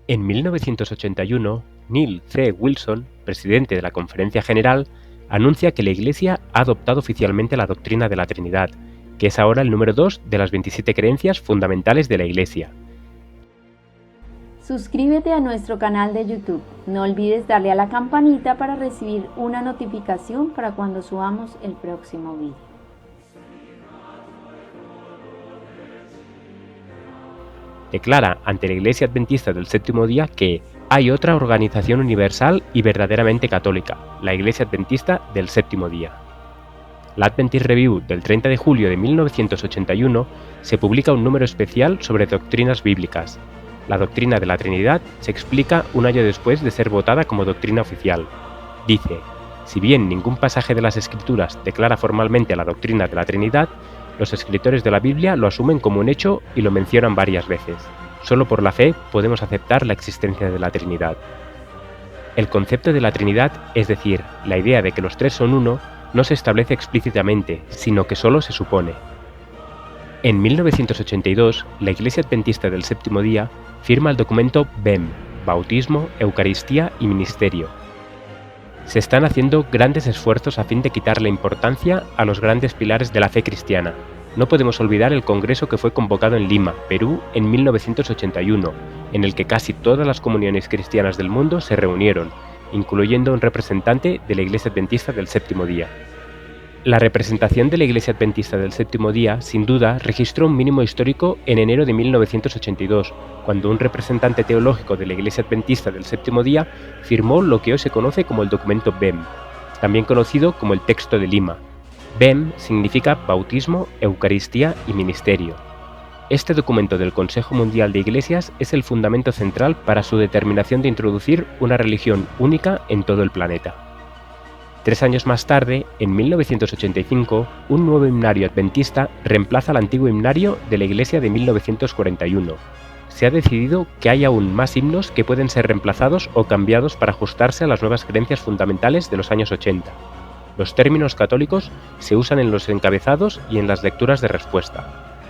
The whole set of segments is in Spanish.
En 1981, Neil C. Wilson, presidente de la Conferencia General, anuncia que la Iglesia ha adoptado oficialmente la doctrina de la Trinidad, que es ahora el número 2 de las 27 creencias fundamentales de la Iglesia. Suscríbete a nuestro canal de YouTube. No olvides darle a la campanita para recibir una notificación para cuando subamos el próximo video. Declara ante la Iglesia Adventista del Séptimo Día que hay otra organización universal y verdaderamente católica, la Iglesia Adventista del Séptimo Día. La Adventist Review del 30 de julio de 1981 se publica un número especial sobre doctrinas bíblicas. La doctrina de la Trinidad se explica un año después de ser votada como doctrina oficial. Dice, si bien ningún pasaje de las Escrituras declara formalmente la doctrina de la Trinidad, los escritores de la Biblia lo asumen como un hecho y lo mencionan varias veces. Solo por la fe podemos aceptar la existencia de la Trinidad. El concepto de la Trinidad, es decir, la idea de que los tres son uno, no se establece explícitamente, sino que solo se supone. En 1982, la Iglesia Adventista del Séptimo Día firma el documento BEM, Bautismo, Eucaristía y Ministerio. Se están haciendo grandes esfuerzos a fin de quitarle importancia a los grandes pilares de la fe cristiana. No podemos olvidar el congreso que fue convocado en Lima, Perú, en 1981, en el que casi todas las comuniones cristianas del mundo se reunieron, incluyendo un representante de la Iglesia Adventista del Séptimo Día. La representación de la Iglesia Adventista del Séptimo Día, sin duda, registró un mínimo histórico en enero de 1982, cuando un representante teológico de la Iglesia Adventista del Séptimo Día firmó lo que hoy se conoce como el documento BEM, también conocido como el Texto de Lima. BEM significa Bautismo, Eucaristía y Ministerio. Este documento del Consejo Mundial de Iglesias es el fundamento central para su determinación de introducir una religión única en todo el planeta. 3 años más tarde, en 1985, un nuevo himnario adventista reemplaza al antiguo himnario de la Iglesia de 1941. Se ha decidido que hay aún más himnos que pueden ser reemplazados o cambiados para ajustarse a las nuevas creencias fundamentales de los años 80. Los términos católicos se usan en los encabezados y en las lecturas de respuesta.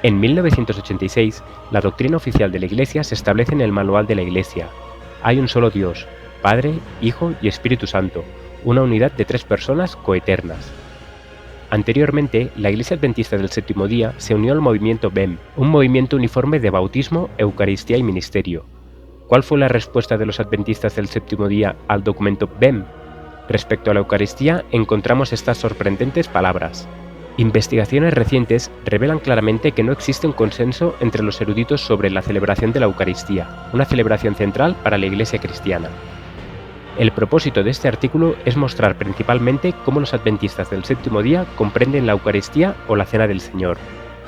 En 1986, la doctrina oficial de la Iglesia se establece en el Manual de la Iglesia. Hay un solo Dios, Padre, Hijo y Espíritu Santo, una unidad de 3 personas coeternas. Anteriormente, la Iglesia Adventista del Séptimo Día se unió al movimiento BEM, un movimiento uniforme de bautismo, Eucaristía y Ministerio. ¿Cuál fue la respuesta de los Adventistas del Séptimo Día al documento BEM? Respecto a la Eucaristía, encontramos estas sorprendentes palabras. Investigaciones recientes revelan claramente que no existe un consenso entre los eruditos sobre la celebración de la Eucaristía, una celebración central para la Iglesia cristiana. El propósito de este artículo es mostrar principalmente cómo los adventistas del Séptimo Día comprenden la Eucaristía o la Cena del Señor,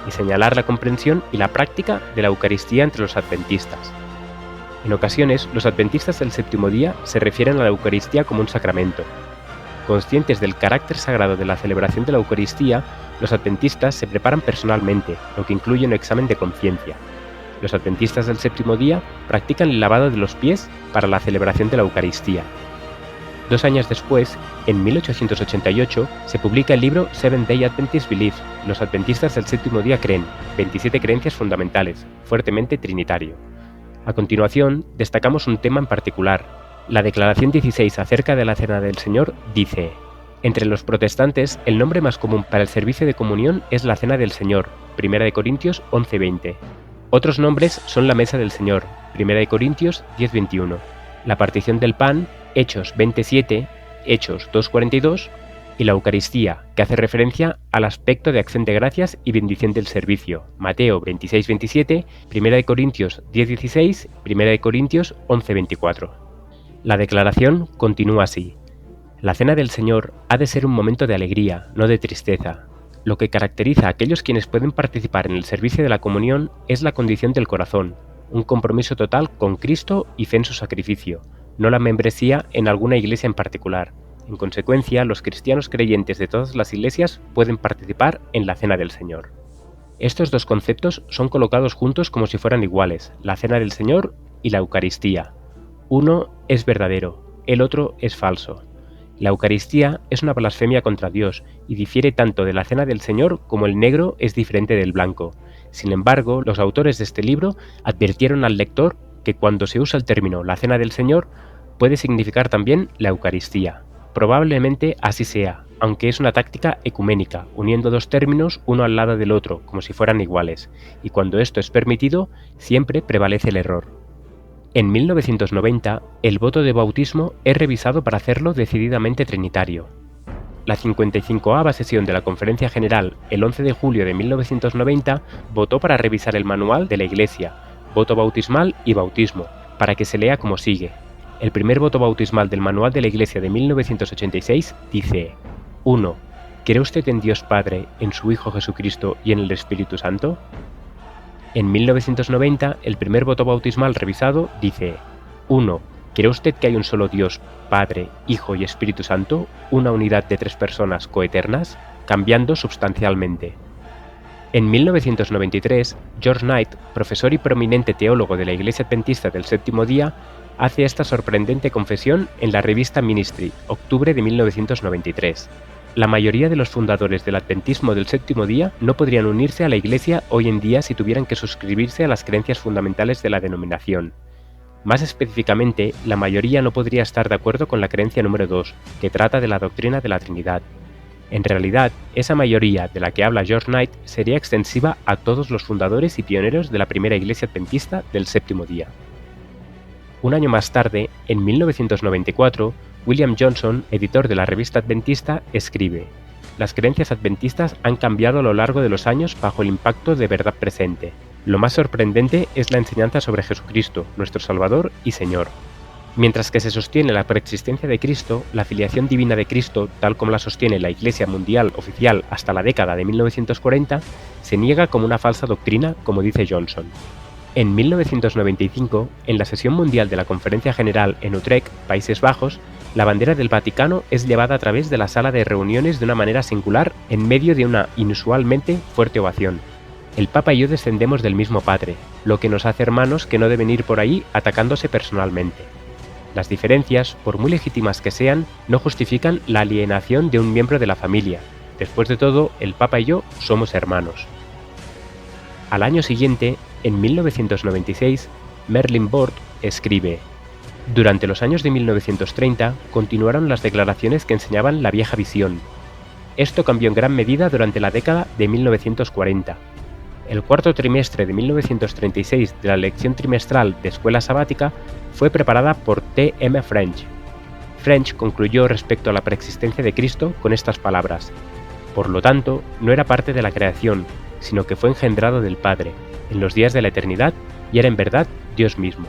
y señalar la comprensión y la práctica de la Eucaristía entre los adventistas. En ocasiones, los adventistas del Séptimo Día se refieren a la Eucaristía como un sacramento. Conscientes del carácter sagrado de la celebración de la Eucaristía, los adventistas se preparan personalmente, lo que incluye un examen de conciencia. Los adventistas del Séptimo Día practican el lavado de los pies para la celebración de la Eucaristía. 2 años después, en 1888, se publica el libro Seventh Day Adventist Belief, Los Adventistas del Séptimo Día creen, 27 creencias fundamentales, fuertemente trinitario. A continuación, destacamos un tema en particular. La Declaración 16 acerca de la Cena del Señor dice: entre los protestantes, el nombre más común para el servicio de comunión es la Cena del Señor, 1 Corintios 11:20. Otros nombres son la Mesa del Señor, 1 Corintios 10:21, la partición del pan, Hechos 27, Hechos 2:42, y la Eucaristía, que hace referencia al aspecto de acción de gracias y bendición del servicio, Mateo 26:27, 1 Corintios 10:16, 1 Corintios 11:24. La declaración continúa así: la Cena del Señor ha de ser un momento de alegría, no de tristeza. Lo que caracteriza a aquellos quienes pueden participar en el servicio de la comunión es la condición del corazón, un compromiso total con Cristo y fe en su sacrificio, no la membresía en alguna iglesia en particular. En consecuencia, los cristianos creyentes de todas las iglesias pueden participar en la Cena del Señor. Estos dos conceptos son colocados juntos como si fueran iguales, la Cena del Señor y la Eucaristía. Uno es verdadero, el otro es falso. La Eucaristía es una blasfemia contra Dios y difiere tanto de la Cena del Señor como el negro es diferente del blanco. Sin embargo, los autores de este libro advirtieron al lector que cuando se usa el término la Cena del Señor puede significar también la Eucaristía. Probablemente así sea, aunque es una táctica ecuménica, uniendo dos términos uno al lado del otro, como si fueran iguales, y cuando esto es permitido, siempre prevalece el error. En 1990, el voto de bautismo es revisado para hacerlo decididamente trinitario. La 55ª sesión de la Conferencia General, el 11 de julio de 1990, votó para revisar el manual de la Iglesia, voto bautismal y bautismo, para que se lea como sigue. El primer voto bautismal del manual de la Iglesia de 1986 dice: 1. ¿Cree usted en Dios Padre, en su Hijo Jesucristo y en el Espíritu Santo? En 1990, el primer voto bautismal revisado dice: 1. ¿Cree usted que hay un solo Dios, Padre, Hijo y Espíritu Santo, una unidad de tres personas coeternas, cambiando sustancialmente? En 1993, George Knight, profesor y prominente teólogo de la Iglesia Adventista del Séptimo Día, hace esta sorprendente confesión en la revista Ministry, octubre de 1993. La mayoría de los fundadores del Adventismo del Séptimo Día no podrían unirse a la Iglesia hoy en día si tuvieran que suscribirse a las creencias fundamentales de la denominación. Más específicamente, la mayoría no podría estar de acuerdo con la creencia número 2, que trata de la doctrina de la Trinidad. En realidad, esa mayoría de la que habla George Knight sería extensiva a todos los fundadores y pioneros de la primera Iglesia Adventista del Séptimo Día. Un año más tarde, en 1994, William Johnson, editor de la revista Adventista, escribe: «Las creencias adventistas han cambiado a lo largo de los años bajo el impacto de verdad presente. Lo más sorprendente es la enseñanza sobre Jesucristo, nuestro Salvador y Señor. Mientras que se sostiene la preexistencia de Cristo, la filiación divina de Cristo, tal como la sostiene la Iglesia Mundial oficial hasta la década de 1940, se niega como una falsa doctrina, como dice Johnson». En 1995, en la sesión mundial de la Conferencia General en Utrecht, Países Bajos, la bandera del Vaticano es llevada a través de la sala de reuniones de una manera singular en medio de una inusualmente fuerte ovación. El Papa y yo descendemos del mismo Padre, lo que nos hace hermanos que no deben ir por ahí atacándose personalmente. Las diferencias, por muy legítimas que sean, no justifican la alienación de un miembro de la familia. Después de todo, el Papa y yo somos hermanos. Al año siguiente, en 1996, Merlin Bort escribe: «Durante los años de 1930 continuaron las declaraciones que enseñaban la vieja visión. Esto cambió en gran medida durante la década de 1940. El cuarto trimestre de 1936 de la lección trimestral de escuela sabática fue preparada por T. M. French. French concluyó respecto a la preexistencia de Cristo con estas palabras: «Por lo tanto, no era parte de la creación, sino que fue engendrado del Padre, en los días de la eternidad, y era en verdad Dios mismo».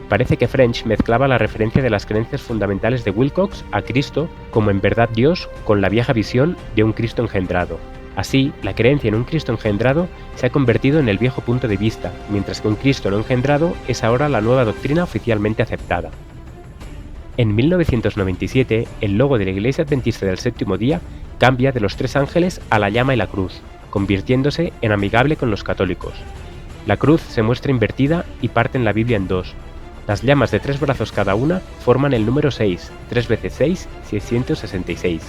Parece que French mezclaba la referencia de las creencias fundamentales de Wilcox a Cristo como en verdad Dios con la vieja visión de un Cristo engendrado. Así, la creencia en un Cristo engendrado se ha convertido en el viejo punto de vista, mientras que un Cristo no engendrado es ahora la nueva doctrina oficialmente aceptada. En 1997, el logo de la Iglesia Adventista del Séptimo Día cambia de los tres ángeles a la llama y la cruz, convirtiéndose en amigable con los católicos. La cruz se muestra invertida y parte en la Biblia en dos. Las llamas de 3 brazos cada una forman el número 6, 3 veces 6, 666.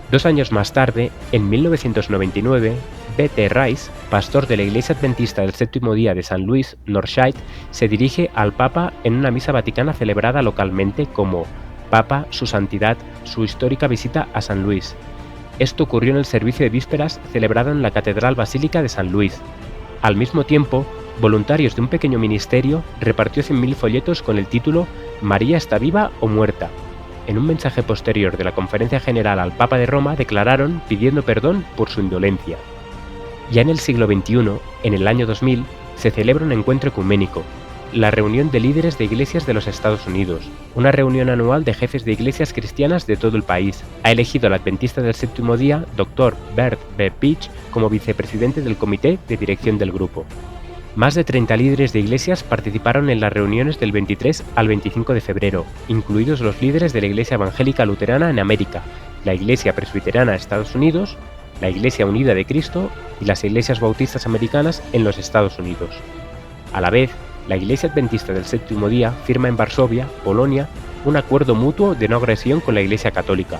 2 años más tarde, en 1999, B. T. Rice, pastor de la Iglesia Adventista del Séptimo Día de San Luis, Northshire, se dirige al Papa en una misa vaticana celebrada localmente como Papa, Su Santidad, su histórica visita a San Luis. Esto ocurrió en el servicio de vísperas celebrado en la Catedral Basílica de San Luis. Al mismo tiempo, voluntarios de un pequeño ministerio repartió 100.000 folletos con el título «María está viva o muerta». En un mensaje posterior de la Conferencia General al Papa de Roma declararon pidiendo perdón por su indolencia. Ya en el siglo XXI, en el año 2000, se celebra un encuentro ecuménico, la Reunión de Líderes de Iglesias de los Estados Unidos, una reunión anual de jefes de iglesias cristianas de todo el país. Ha elegido al Adventista del Séptimo Día, Dr. Bert B. Peach, como vicepresidente del comité de dirección del grupo. Más de 30 líderes de iglesias participaron en las reuniones del 23 al 25 de febrero, incluidos los líderes de la Iglesia Evangélica Luterana en América, la Iglesia Presbiteriana de Estados Unidos, la Iglesia Unida de Cristo y las Iglesias Bautistas Americanas en los Estados Unidos. A la vez, la Iglesia Adventista del Séptimo Día firma en Varsovia, Polonia, un acuerdo mutuo de no agresión con la Iglesia Católica.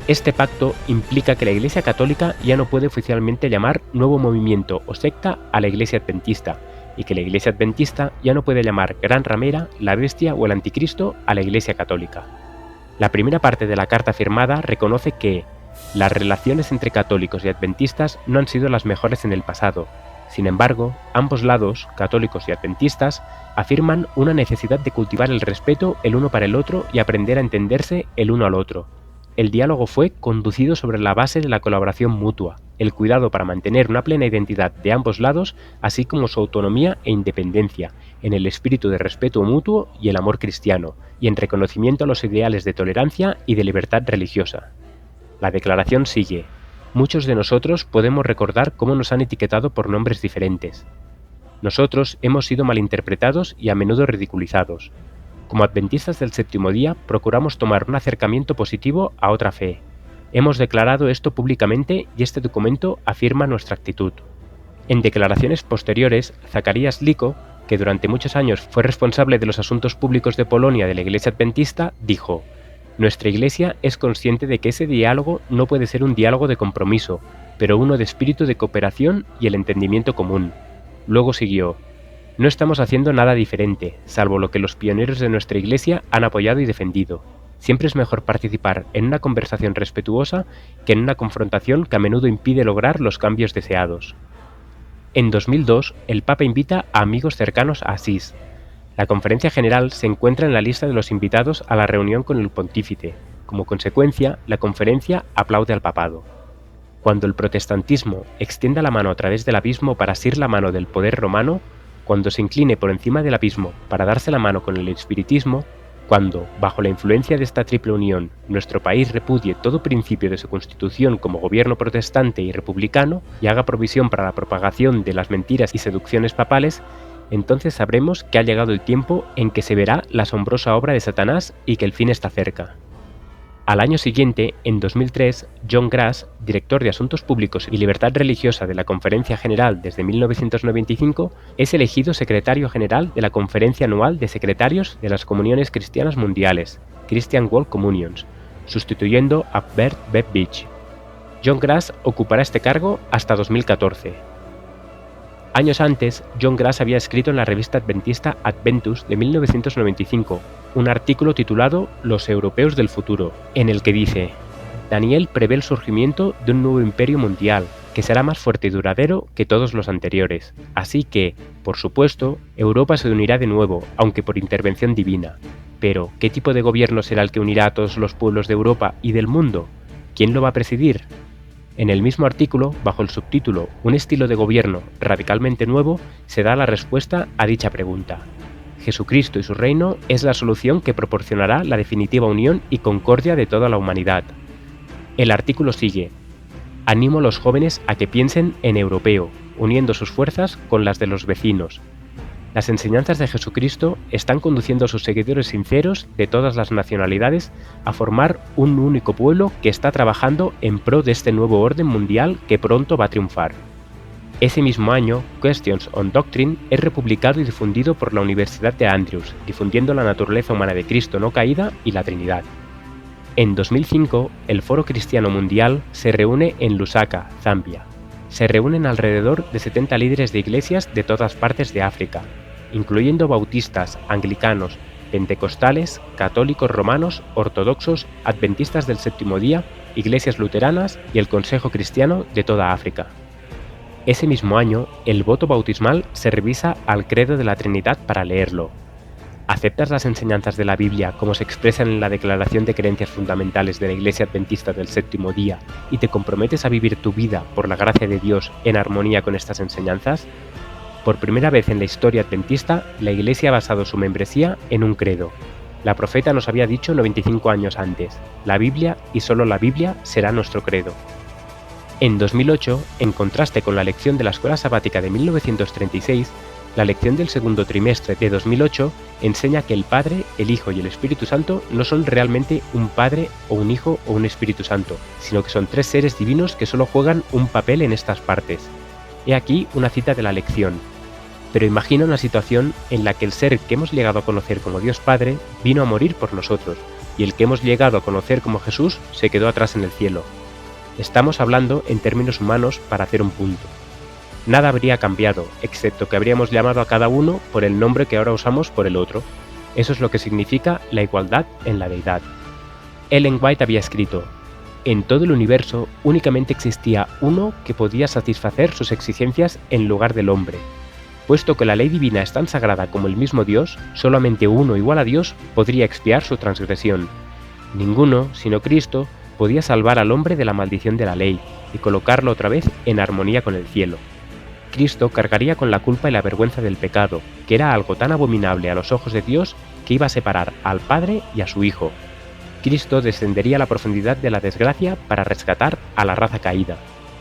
Este pacto implica que la Iglesia Católica ya no puede oficialmente llamar nuevo movimiento o secta a la Iglesia Adventista, y que la Iglesia Adventista ya no puede llamar Gran Ramera, la Bestia o el Anticristo a la Iglesia Católica. La primera parte de la carta firmada reconoce que las relaciones entre católicos y adventistas no han sido las mejores en el pasado. Sin embargo, ambos lados, católicos y adventistas, afirman una necesidad de cultivar el respeto el uno para el otro y aprender a entenderse el uno al otro. El diálogo fue conducido sobre la base de la colaboración mutua, el cuidado para mantener una plena identidad de ambos lados, así como su autonomía e independencia, en el espíritu de respeto mutuo y el amor cristiano, y en reconocimiento a los ideales de tolerancia y de libertad religiosa. La declaración sigue: muchos de nosotros podemos recordar cómo nos han etiquetado por nombres diferentes. Nosotros hemos sido malinterpretados y a menudo ridiculizados. Como adventistas del séptimo día, procuramos tomar un acercamiento positivo a otra fe. Hemos declarado esto públicamente y este documento afirma nuestra actitud. En declaraciones posteriores, Zacarías Liko, que durante muchos años fue responsable de los asuntos públicos de Polonia de la Iglesia Adventista, dijo: nuestra Iglesia es consciente de que ese diálogo no puede ser un diálogo de compromiso, pero uno de espíritu de cooperación y el entendimiento común. Luego siguió: no estamos haciendo nada diferente, salvo lo que los pioneros de nuestra Iglesia han apoyado y defendido. Siempre es mejor participar en una conversación respetuosa que en una confrontación que a menudo impide lograr los cambios deseados. En 2002, el Papa invita a amigos cercanos a Asís. La Conferencia General se encuentra en la lista de los invitados a la reunión con el pontífice. Como consecuencia, la conferencia aplaude al papado. Cuando el protestantismo extienda la mano a través del abismo para asir la mano del poder romano, cuando se incline por encima del abismo para darse la mano con el espiritismo, cuando, bajo la influencia de esta triple unión, nuestro país repudie todo principio de su constitución como gobierno protestante y republicano y haga provisión para la propagación de las mentiras y seducciones papales, entonces sabremos que ha llegado el tiempo en que se verá la asombrosa obra de Satanás y que el fin está cerca. Al año siguiente, en 2003, John Grass, director de Asuntos Públicos y Libertad Religiosa de la Conferencia General desde 1995, es elegido secretario general de la Conferencia Anual de Secretarios de las Comuniones Cristianas Mundiales, Christian World Communions, sustituyendo a Bert Beveridge. John Grass ocupará este cargo hasta 2014. Años antes, John Grass había escrito en la revista adventista Adventus de 1995 un artículo titulado Los europeos del futuro, en el que dice: Daniel prevé el surgimiento de un nuevo imperio mundial, que será más fuerte y duradero que todos los anteriores. Así que, por supuesto, Europa se unirá de nuevo, aunque por intervención divina. Pero, ¿qué tipo de gobierno será el que unirá a todos los pueblos de Europa y del mundo? ¿Quién lo va a presidir? En el mismo artículo, bajo el subtítulo Un estilo de gobierno radicalmente nuevo, se da la respuesta a dicha pregunta. Jesucristo y su reino es la solución que proporcionará la definitiva unión y concordia de toda la humanidad. El artículo sigue: animo a los jóvenes a que piensen en europeo, uniendo sus fuerzas con las de los vecinos. Las enseñanzas de Jesucristo están conduciendo a sus seguidores sinceros de todas las nacionalidades a formar un único pueblo que está trabajando en pro de este nuevo orden mundial que pronto va a triunfar. Ese mismo año, Questions on Doctrine es republicado y difundido por la Universidad de Andrews, difundiendo la naturaleza humana de Cristo no caída y la Trinidad. En 2005, el Foro Cristiano Mundial se reúne en Lusaka, Zambia. Se reúnen alrededor de 70 líderes de iglesias de todas partes de África, incluyendo bautistas, anglicanos, pentecostales, católicos romanos, ortodoxos, adventistas del séptimo día, iglesias luteranas y el Consejo Cristiano de toda África. Ese mismo año, el voto bautismal se revisa al credo de la Trinidad para leerlo. ¿Aceptas las enseñanzas de la Biblia como se expresan en la Declaración de Creencias Fundamentales de la Iglesia Adventista del Séptimo Día y te comprometes a vivir tu vida por la gracia de Dios en armonía con estas enseñanzas? Por primera vez en la historia adventista, la Iglesia ha basado su membresía en un credo. La profeta nos había dicho 95 años antes: la Biblia y solo la Biblia será nuestro credo. En 2008, en contraste con la lección de la Escuela Sabática de 1936, la lección del segundo trimestre de 2008 enseña que el Padre, el Hijo y el Espíritu Santo no son realmente un Padre o un Hijo o un Espíritu Santo, sino que son tres seres divinos que solo juegan un papel en estas partes. He aquí una cita de la lección. Pero imagina una situación en la que el ser que hemos llegado a conocer como Dios Padre vino a morir por nosotros, y el que hemos llegado a conocer como Jesús se quedó atrás en el cielo. Estamos hablando en términos humanos para hacer un punto. Nada habría cambiado, excepto que habríamos llamado a cada uno por el nombre que ahora usamos por el otro. Eso es lo que significa la igualdad en la deidad. Ellen White había escrito: en todo el universo únicamente existía uno que podía satisfacer sus exigencias en lugar del hombre. Puesto que la ley divina es tan sagrada como el mismo Dios, solamente uno igual a Dios podría expiar su transgresión. Ninguno, sino Cristo, podía salvar al hombre de la maldición de la ley y colocarlo otra vez en armonía con el cielo. Cristo cargaría con la culpa y la vergüenza del pecado, que era algo tan abominable a los ojos de Dios que iba a separar al Padre y a su Hijo. Cristo descendería a la profundidad de la desgracia para rescatar a la raza caída.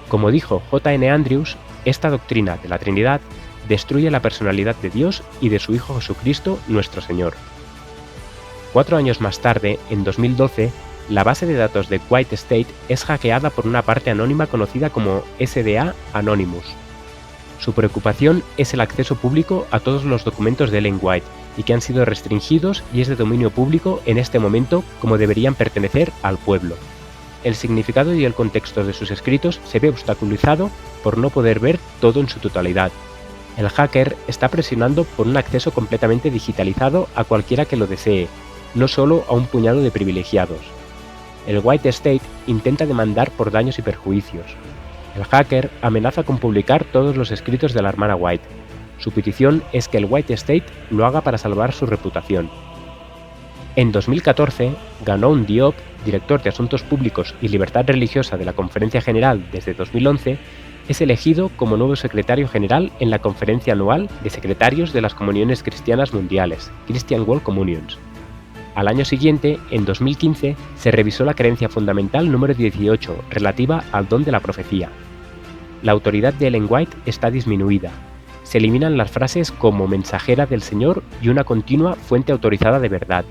Como dijo J.N. Andrews, esta doctrina de la Trinidad destruye la personalidad de Dios y de su Hijo Jesucristo, nuestro Señor. 4 años más tarde, en 2012, la base de datos de White State es hackeada por una parte anónima conocida como SDA Anonymous. Su preocupación es el acceso público a todos los documentos de Ellen White y que han sido restringidos y es de dominio público en este momento como deberían pertenecer al pueblo. El significado y el contexto de sus escritos se ve obstaculizado por no poder ver todo en su totalidad. El hacker está presionando por un acceso completamente digitalizado a cualquiera que lo desee, no solo a un puñado de privilegiados. El White State intenta demandar por daños y perjuicios. El hacker amenaza con publicar todos los escritos de la hermana White. Su petición es que el White State lo haga para salvar su reputación. En 2014, Ganon Diop, director de Asuntos Públicos y Libertad Religiosa de la Conferencia General desde 2011, es elegido como nuevo secretario general en la Conferencia Anual de Secretarios de las Comuniones Cristianas Mundiales, Christian World Communions. Al año siguiente, en 2015, se revisó la creencia fundamental número 18, relativa al don de la profecía. La autoridad de Ellen White está disminuida. Se eliminan las frases como mensajera del Señor y una continua fuente autorizada de verdad.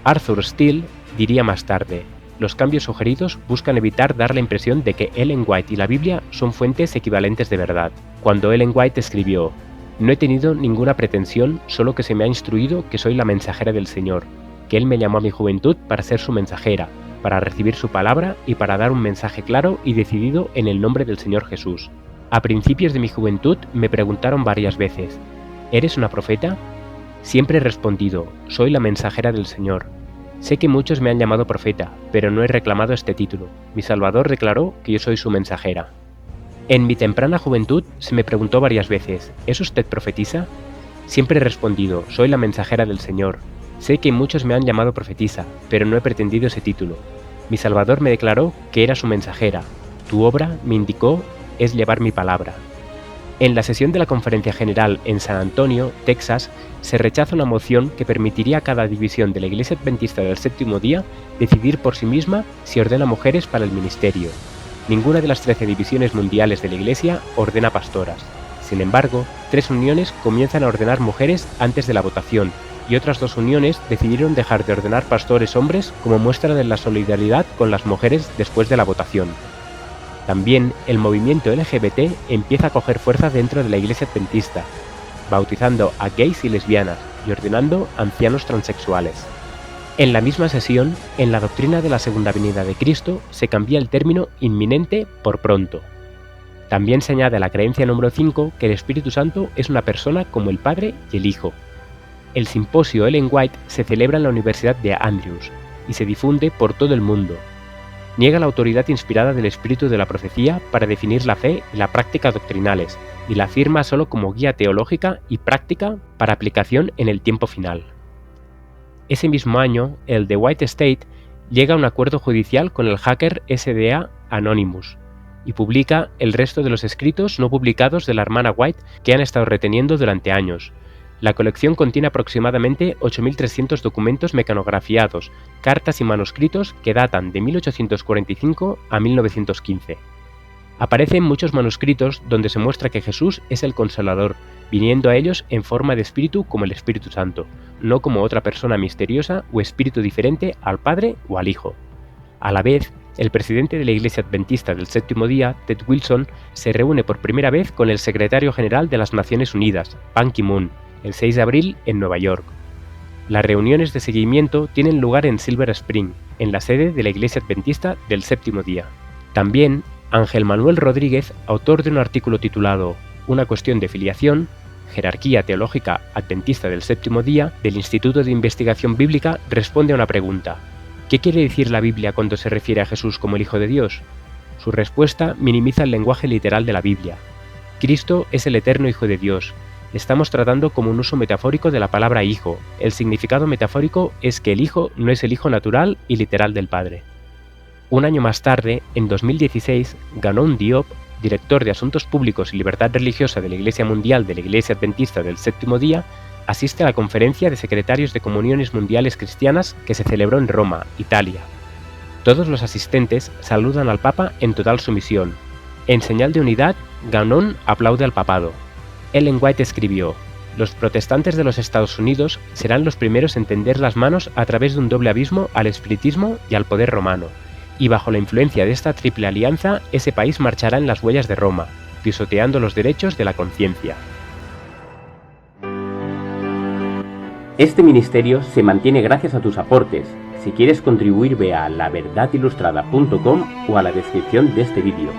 Arthur Steele diría más tarde: los cambios sugeridos buscan evitar dar la impresión de que Ellen White y la Biblia son fuentes equivalentes de verdad. Cuando Ellen White escribió: no he tenido ninguna pretensión, solo que se me ha instruido que soy la mensajera del Señor, que Él me llamó a mi juventud para ser su mensajera, para recibir su palabra y para dar un mensaje claro y decidido en el nombre del Señor Jesús. A principios de mi juventud me preguntaron varias veces: ¿eres una profeta? Siempre he respondido: soy la mensajera del Señor. Sé que muchos me han llamado profeta, pero no he reclamado este título. Mi Salvador declaró que yo soy su mensajera. En mi temprana juventud se me preguntó varias veces: ¿es usted profetisa? Siempre he respondido: soy la mensajera del Señor. Sé que muchos me han llamado profetisa, pero no he pretendido ese título. Mi Salvador me declaró que era su mensajera. Tu obra, me indicó, es llevar mi palabra. En la sesión de la Conferencia General en San Antonio, Texas, se rechaza una moción que permitiría a cada división de la Iglesia Adventista del Séptimo Día decidir por sí misma si ordena mujeres para el ministerio. Ninguna de las 13 divisiones mundiales de la Iglesia ordena pastoras. Sin embargo, 3 uniones comienzan a ordenar mujeres antes de la votación, y otras 2 uniones decidieron dejar de ordenar pastores hombres como muestra de la solidaridad con las mujeres después de la votación. También el movimiento LGBT empieza a coger fuerza dentro de la Iglesia Adventista, bautizando a gays y lesbianas y ordenando ancianos transexuales. En la misma sesión, en la doctrina de la segunda venida de Cristo, se cambia el término inminente por pronto. También se añade a la creencia número 5 que el Espíritu Santo es una persona como el Padre y el Hijo. El simposio Ellen White se celebra en la Universidad de Andrews y se difunde por todo el mundo. Niega la autoridad inspirada del espíritu de la profecía para definir la fe y la práctica doctrinales, y la afirma solo como guía teológica y práctica para aplicación en el tiempo final. Ese mismo año, el The White State llega a un acuerdo judicial con el hacker SDA Anonymous y publica el resto de los escritos no publicados de la hermana White que han estado reteniendo durante años. La colección contiene aproximadamente 8.300 documentos mecanografiados, cartas y manuscritos que datan de 1845 a 1915. Aparecen muchos manuscritos donde se muestra que Jesús es el Consolador, viniendo a ellos en forma de espíritu como el Espíritu Santo, no como otra persona misteriosa o espíritu diferente al Padre o al Hijo. A la vez, el presidente de la Iglesia Adventista del Séptimo Día, Ted Wilson, se reúne por primera vez con el secretario general de las Naciones Unidas, Ban Ki-moon, el 6 de abril en Nueva York. Las reuniones de seguimiento tienen lugar en Silver Spring, en la sede de la Iglesia Adventista del Séptimo Día. También, Ángel Manuel Rodríguez, autor de un artículo titulado Una cuestión de filiación, Jerarquía Teológica Adventista del Séptimo Día, del Instituto de Investigación Bíblica, responde a una pregunta: ¿qué quiere decir la Biblia cuando se refiere a Jesús como el Hijo de Dios? Su respuesta minimiza el lenguaje literal de la Biblia. Cristo es el eterno Hijo de Dios. Estamos tratando como un uso metafórico de la palabra hijo. El significado metafórico es que el Hijo no es el Hijo natural y literal del Padre. Un año más tarde, en 2016, Ganon Diop, director de Asuntos Públicos y Libertad Religiosa de la Iglesia Mundial de la Iglesia Adventista del Séptimo Día, asiste a la Conferencia de Secretarios de Comuniones Mundiales Cristianas que se celebró en Roma, Italia. Todos los asistentes saludan al Papa en total sumisión. En señal de unidad, Ganon aplaude al papado. Ellen White escribió: los protestantes de los Estados Unidos serán los primeros en tender las manos a través de un doble abismo al espiritismo y al poder romano, y bajo la influencia de esta triple alianza, ese país marchará en las huellas de Roma, pisoteando los derechos de la conciencia. Este ministerio se mantiene gracias a tus aportes. Si quieres contribuir, ve a laverdadilustrada.com o a la descripción de este vídeo.